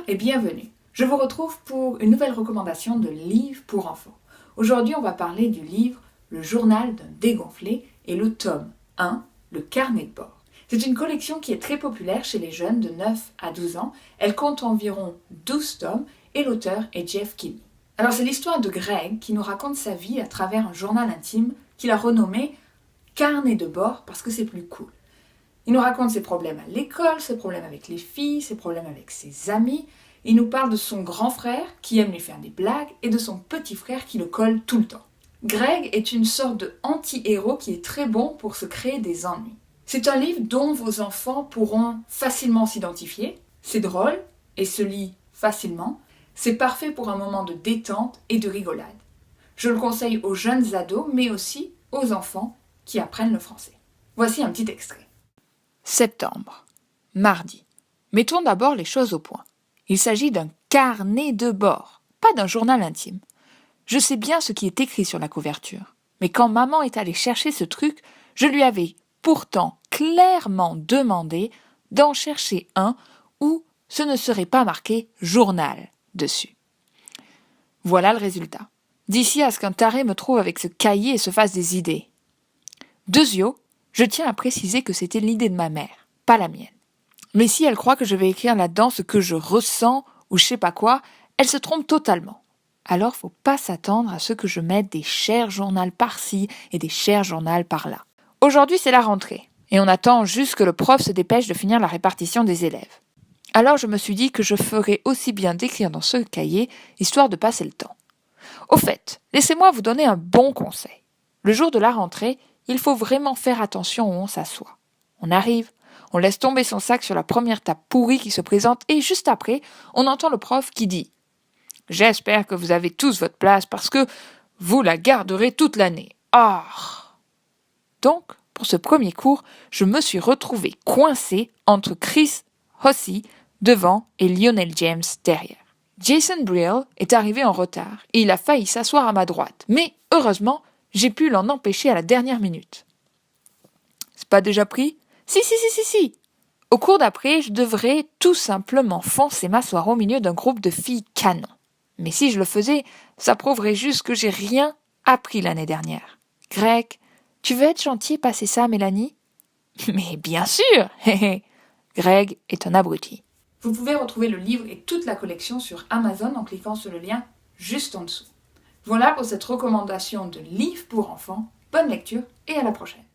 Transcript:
et bienvenue. Je vous retrouve pour une nouvelle recommandation de livres pour enfants. Aujourd'hui, on va parler du livre Le journal d'un dégonflé et le tome 1, Le carnet de bord. C'est une collection qui est très populaire chez les jeunes de 9 à 12 ans. Elle compte environ 12 tomes et l'auteur est Jeff Kinney. Alors c'est l'histoire de Greg qui nous raconte sa vie à travers un journal intime qu'il a renommé Carnet de bord parce que c'est plus cool. Il nous raconte ses problèmes à l'école, ses problèmes avec les filles, ses problèmes avec ses amis. Il nous parle de son grand frère qui aime lui faire des blagues et de son petit frère qui le colle tout le temps. Greg est une sorte de anti-héros qui est très bon pour se créer des ennuis. C'est un livre dont vos enfants pourront facilement s'identifier. C'est drôle et se lit facilement. C'est parfait pour un moment de détente et de rigolade. Je le conseille aux jeunes ados, mais aussi aux enfants qui apprennent le français. Voici un petit extrait. Septembre. Mardi. Mettons d'abord les choses au point. Il s'agit d'un carnet de bord, pas d'un journal intime. Je sais bien ce qui est écrit sur la couverture, mais quand maman est allée chercher ce truc, je lui avais pourtant clairement demandé d'en chercher un où ce ne serait pas marqué « journal » dessus. Voilà le résultat. D'ici à ce qu'un taré me trouve avec ce cahier et se fasse des idées. Deuxio, je tiens à préciser que c'était l'idée de ma mère, pas la mienne. Mais si elle croit que je vais écrire là-dedans ce que je ressens ou je sais pas quoi, elle se trompe totalement. Alors faut pas s'attendre à ce que je mette des chers journaux par-ci et des chers journaux par-là. Aujourd'hui c'est la rentrée et on attend juste que le prof se dépêche de finir la répartition des élèves. Alors je me suis dit que je ferais aussi bien d'écrire dans ce cahier, histoire de passer le temps. Au fait, laissez-moi vous donner un bon conseil. Le jour de la rentrée, il faut vraiment faire attention où on s'assoit. On arrive, on laisse tomber son sac sur la première table pourrie qui se présente et juste après, on entend le prof qui dit « J'espère que vous avez tous votre place parce que vous la garderez toute l'année. Ah !» Donc, pour ce premier cours, je me suis retrouvée coincée entre Chris Hussey devant et Lionel James derrière. Jason Brill est arrivé en retard et il a failli s'asseoir à ma droite. Mais heureusement, j'ai pu l'en empêcher à la dernière minute. C'est pas déjà pris ? Si. Au cours d'après, je devrais tout simplement foncer m'asseoir au milieu d'un groupe de filles canon. Mais si je le faisais, ça prouverait juste que j'ai rien appris l'année dernière. Greg, tu veux être gentil et passer ça à Mélanie ? Mais bien sûr. Greg est un abruti. Vous pouvez retrouver le livre et toute la collection sur Amazon en cliquant sur le lien juste en dessous. Voilà pour cette recommandation de livres pour enfants. Bonne lecture et à la prochaine.